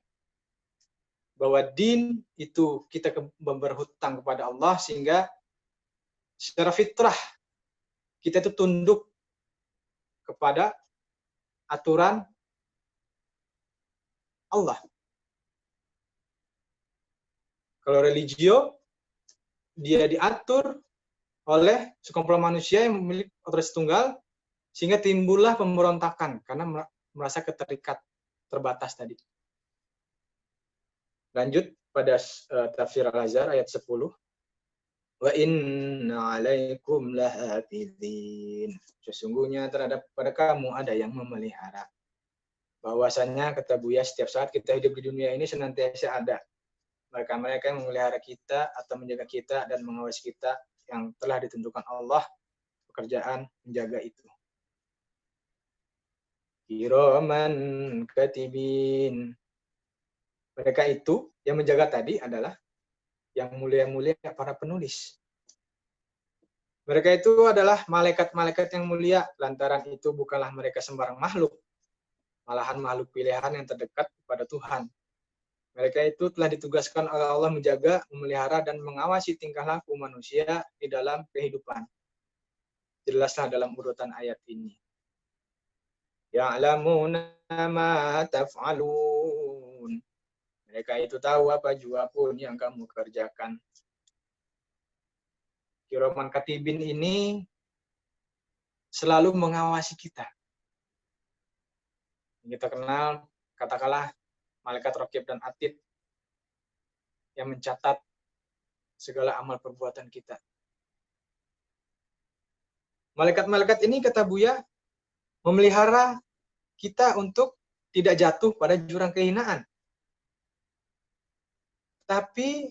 Bahwa din itu kita berhutang kepada Allah sehingga secara fitrah kita itu tunduk kepada aturan Allah. Kalau religio, dia diatur oleh sekumpulan manusia yang memiliki otoritas tunggal, sehingga timbullah pemberontakan karena merasa keterikat, terbatas tadi. Lanjut pada tafsir Al-Azhar ayat 10. Wa inna alaikum lahafidhin. Sesungguhnya terhadap pada kamu ada yang memelihara. Bahwasanya kata Buya, setiap saat kita hidup di dunia ini senantiasa ada mereka yang memelihara kita atau menjaga kita dan mengawasi kita yang telah ditentukan Allah pekerjaan menjaga itu. Kiraman katibin. Mereka itu yang menjaga tadi adalah yang mulia-mulia para penulis. Mereka itu adalah malaikat-malaikat yang mulia, lantaran itu bukanlah mereka sembarang makhluk, malahan makhluk pilihan yang terdekat kepada Tuhan. Mereka itu telah ditugaskan oleh Allah menjaga, memelihara, dan mengawasi tingkah laku manusia di dalam kehidupan. Jelaslah dalam urutan ayat ini. Ya'lamuna ma taf'alun. Mereka itu tahu apa jua pun yang kamu kerjakan. Kiraman katibin ini selalu mengawasi kita. Kita kenal, katakanlah, malaikat Raqib dan Atid yang mencatat segala amal perbuatan kita. Malaikat-malaikat ini, kata Buya, memelihara kita untuk tidak jatuh pada jurang kehinaan. Tapi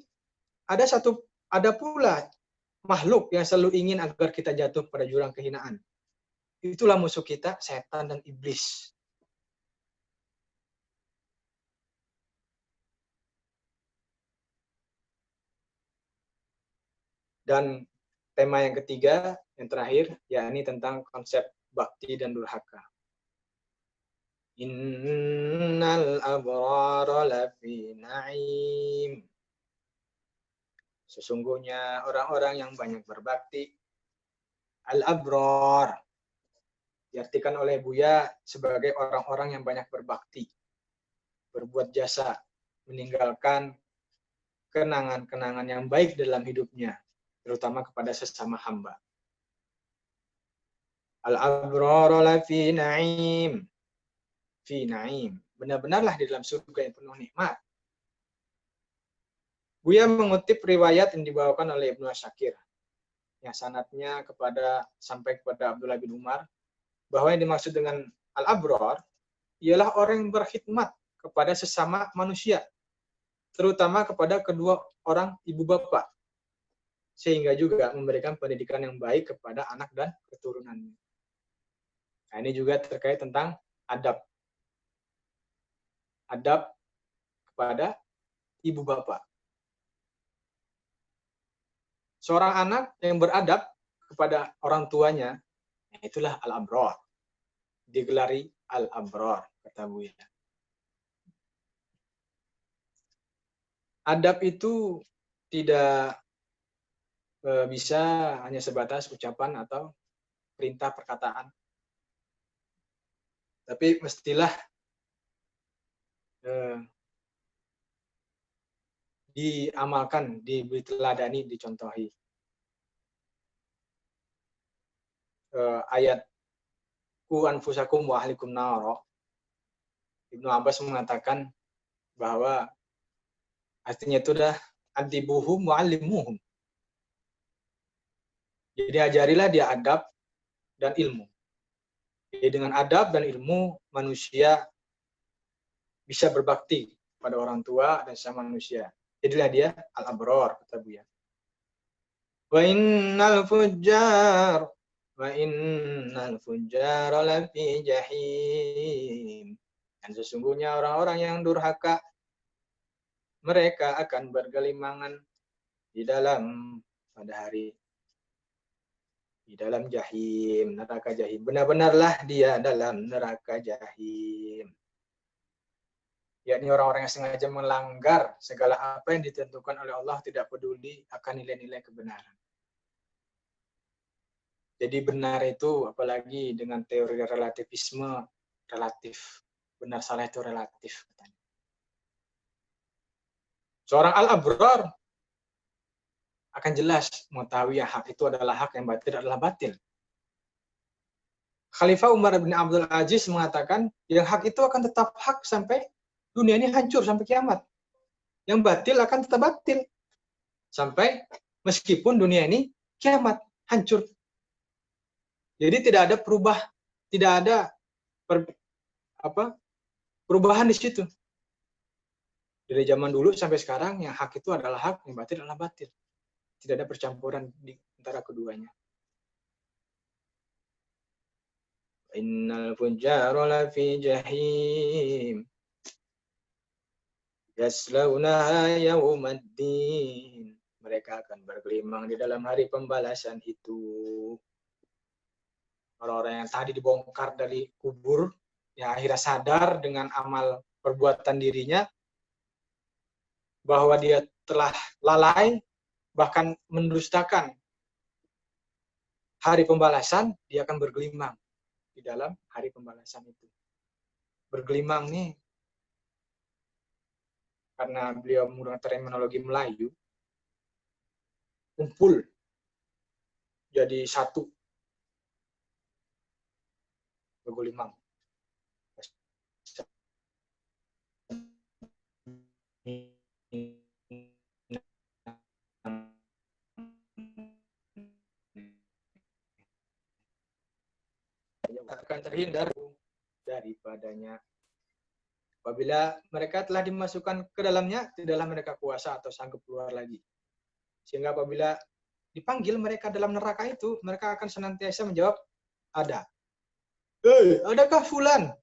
ada pula makhluk yang selalu ingin agar kita jatuh pada jurang kehinaan. Itulah musuh kita, setan dan iblis. Dan tema yang ketiga, yang terakhir, yakni tentang konsep bakti dan durhaka. Innal abrara lafi na'im. Sesungguhnya orang-orang yang banyak berbakti, al-abrar, diartikan oleh Buya sebagai orang-orang yang banyak berbakti, berbuat jasa, meninggalkan kenangan-kenangan yang baik dalam hidupnya, terutama kepada sesama hamba. Al-abrar lafi na'im. Fi na'im. Benar-benarlah di dalam surga yang penuh nikmat. Buya mengutip riwayat yang dibawakan oleh Ibnu Asyakir yang sanadnya sampai kepada Abdullah bin Umar, bahwa yang dimaksud dengan al-abrar ialah orang yang berkhidmat kepada sesama manusia, terutama kepada kedua orang ibu bapak, sehingga juga memberikan pendidikan yang baik kepada anak dan keturunannya. Nah, ini juga terkait tentang adab. Adab kepada ibu bapak. Seorang anak yang beradab kepada orang tuanya, itulah al-abrar. Digelari al-abrar, kata Buya. Adab itu tidak bisa hanya sebatas ucapan atau perintah perkataan. Tapi mestilah diamalkan, diteladani, dicontohi. Ayat ku anfusakum wa ahlikum naro, Ibnu Abbas mengatakan bahwa artinya itu dah adibuhum wa alimuhum. Jadi ajarilah dia adab dan ilmu. Jadi dengan adab dan ilmu manusia bisa berbakti pada orang tua dan sama manusia. Jadilah dia al-abrar, kata Buya. Wa innal fujjar lafi jahim. Dan sesungguhnya orang-orang yang durhaka, mereka akan bergelimangan di dalam jahim, neraka jahim. Benar-benarlah dia dalam neraka jahim. Yakni orang-orang yang sengaja melanggar segala apa yang ditentukan oleh Allah, tidak peduli akan nilai-nilai kebenaran. Jadi benar itu, apalagi dengan teori relativisme, relatif. Benar salah itu relatif. Seorang al-abrar akan jelas mengetahui yang hak itu adalah hak, yang batil adalah batil. Khalifah Umar bin Abdul Aziz mengatakan, yang hak itu akan tetap hak sampai dunia ini hancur, sampai kiamat. Yang batil akan tetap batil sampai meskipun dunia ini kiamat, hancur. Jadi tidak ada perubahan di situ. Dari zaman dulu sampai sekarang, yang hak itu adalah hak, yang batil adalah batil. Tidak ada percampuran di antara keduanya. Innal fujjara lafi jahim yaslaunaha yaumaddin. Mereka akan bergelimang di dalam hari pembalasan itu. Orang-orang yang tadi dibongkar dari kubur, yang akhirnya sadar dengan amal perbuatan dirinya, bahwa dia telah lalai, bahkan mendustakan hari pembalasan, dia akan bergelimang di dalam hari pembalasan itu. Bergelimang nih, karena beliau menggunakan terminologi Melayu, kumpul jadi satu, bergelimang. Akan terhindar daripadanya. Apabila mereka telah dimasukkan ke dalamnya, tidaklah mereka kuasa atau sanggup keluar lagi. Sehingga apabila dipanggil mereka dalam neraka itu, mereka akan senantiasa menjawab, ada. Adakah Fulan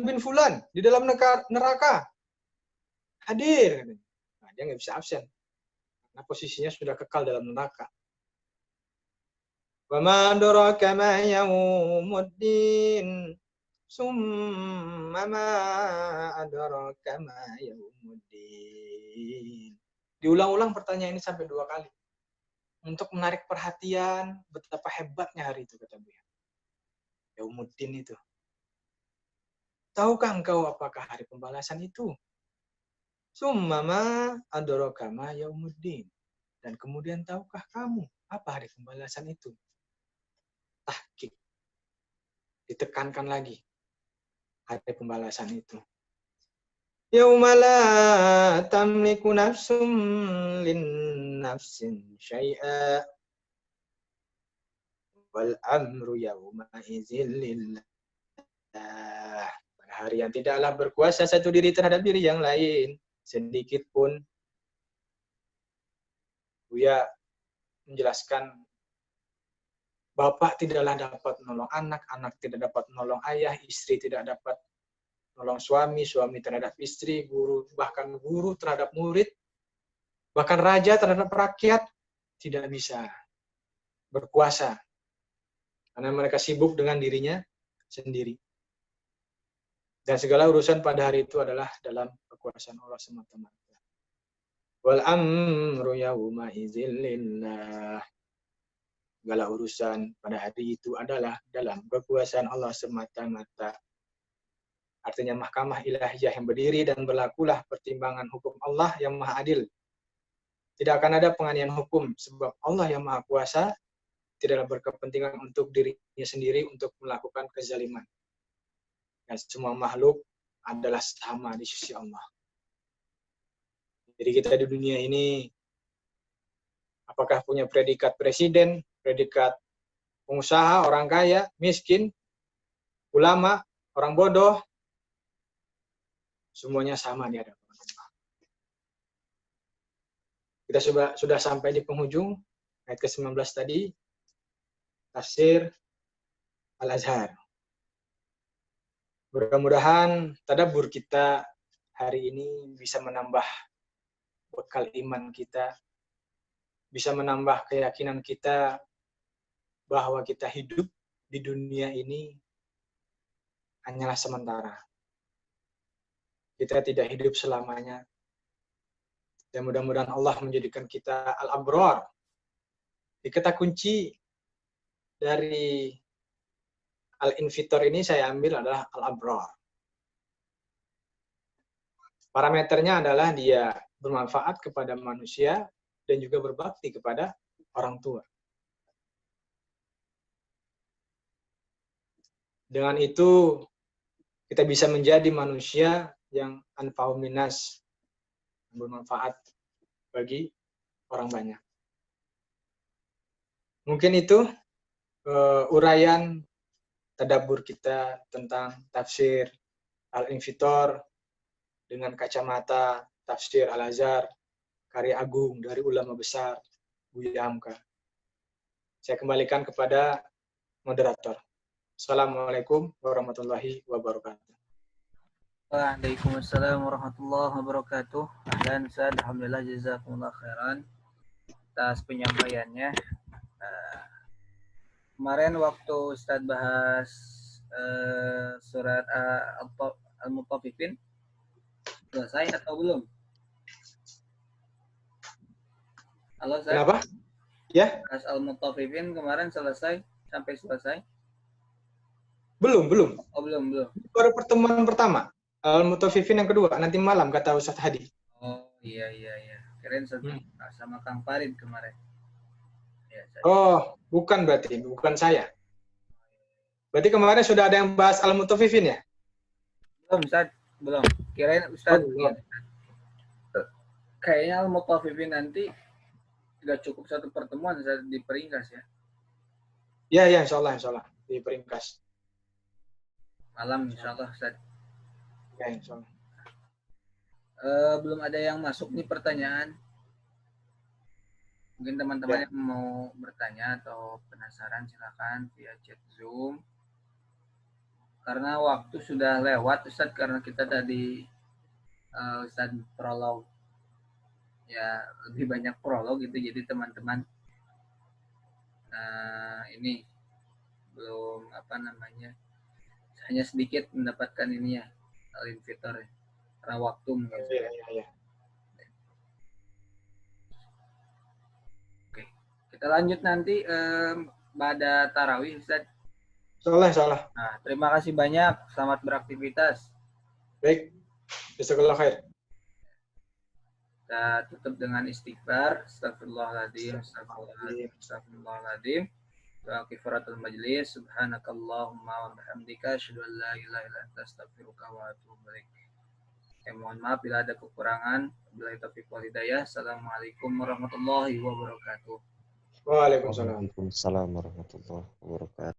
bin Fulan di dalam neraka? Hadir. Nah, dia nggak bisa absen. Karena posisinya sudah kekal dalam neraka. Wa ma adraka ma yaumuddin. Summa ma adraka ma yaumuddin. Diulang-ulang pertanyaan ini sampai 2 kali. Untuk menarik perhatian betapa hebatnya hari itu, kata Buya. Yaumuddin itu. Tahukah engkau apakah hari pembalasan itu? Summa ma adraka ma yaumuddin. Dan kemudian tahukah kamu apa hari pembalasan itu? Tahqiq. Ditekankan lagi hari pembalasan itu. Yauma la tamliku nafsum lin nafsin syai'a wal amru yauma idzin lillah. Pada hari yang tidaklah berkuasa satu diri terhadap diri yang lain sedikit pun. Buya menjelaskan, bapak tidaklah dapat menolong anak, anak tidak dapat menolong ayah, istri tidak dapat menolong suami, suami terhadap istri, bahkan guru terhadap murid, bahkan raja terhadap rakyat tidak bisa berkuasa. Karena mereka sibuk dengan dirinya sendiri. Dan segala urusan pada hari itu adalah dalam kekuasaan Allah semata-mata. Wal amru yauma idzin lillah. Segala urusan pada hari itu adalah dalam kekuasaan Allah semata-mata. Artinya mahkamah ilahiyah yang berdiri dan berlakulah pertimbangan hukum Allah yang maha adil. Tidak akan ada penganiayaan hukum sebab Allah yang maha kuasa tidaklah berkepentingan untuk dirinya sendiri untuk melakukan kezaliman. Dan semua makhluk adalah sama di sisi Allah. Jadi kita di dunia ini apakah punya predikat presiden, predikat pengusaha, orang kaya, miskin, ulama, orang bodoh, semuanya sama di hadapan Allah. Kita sudah sampai di penghujung ayat ke-19 tadi, tafsir Al-Azhar. Mudah-mudahan tadabbur kita hari ini bisa menambah bekal iman kita, bisa menambah keyakinan kita bahwa kita hidup di dunia ini hanyalah sementara. Kita tidak hidup selamanya. Dan mudah-mudahan Allah menjadikan kita al-abrar. Di kata kunci dari al-infitor ini saya ambil adalah al-abrar. Parameternya adalah dia bermanfaat kepada manusia dan juga berbakti kepada orang tua. Dengan itu kita bisa menjadi manusia yang anfa'u minas, bermanfaat bagi orang banyak. Mungkin itu uraian tadabbur kita tentang tafsir Al-Infitor dengan kacamata tafsir Al-Azhar, karya agung dari ulama besar Buya Hamka. Saya kembalikan kepada moderator. Assalamualaikum warahmatullahi wabarakatuh. Waalaikumsalam warahmatullahi wabarakatuh. Ahlan Ustaz, alhamdulillah jazakumullah khairan atas penyampaiannya. Kemarin waktu Ustaz bahas surat Al-Mutaffifin selesai atau belum? Halo Ustaz. Kenapa? Ya? Bahas Al-Mutaffifin kemarin selesai sampai selesai? Belum. Oh, belum. Baru pertemuan pertama. Al-Mutaffifin yang kedua, nanti malam kata Ustaz Hadi. Oh, iya. Kirain sama Kang Farid kemarin. Ya, oh, bukan berarti, bukan saya. Berarti kemarin sudah ada yang bahas Al-Mutaffifin ya? Belum, Ustaz. Belum. Kirain Ustaz. belum. Kayaknya Al-Mutaffifin nanti nggak cukup satu pertemuan, Ustaz, diperingkas ya. Ya, insya Allah diperingkas. Malam insya Allah, Ustaz. Ya, insya Allah. Belum ada yang masuk nih pertanyaan. Mungkin teman-teman yang mau bertanya atau penasaran silakan via chat Zoom. Karena waktu sudah lewat, Ustaz, karena kita tadi Ustaz prolog. Ya, lebih banyak prolog gitu, jadi teman-teman ini belum hanya sedikit mendapatkan ini ya, Al-Infitor ya. Karena waktu mungkin. Iya. Oke. Kita lanjut nanti pada tarawih, Ustaz. Salah. Nah, terima kasih banyak. Selamat beraktivitas. Baik. Jazakallah khair. Kita tutup dengan istighfar. Astagfirullahaladzim, astagfirullahaladzim, astagfirullahaladzim. Doa kifaratul majlis. Subhanakallahumma wa bihamdika asyhadu an la ilaha illa anta astaghfiruka wa atubu ilaik. Mohon maaf bila ada kekurangan. Wabillahi taufiq wal hidayah. Assalamualaikum warahmatullahi wabarakatuh. Waalaikumsalam. Waalaikumsalam warahmatullahi wabarakatuh.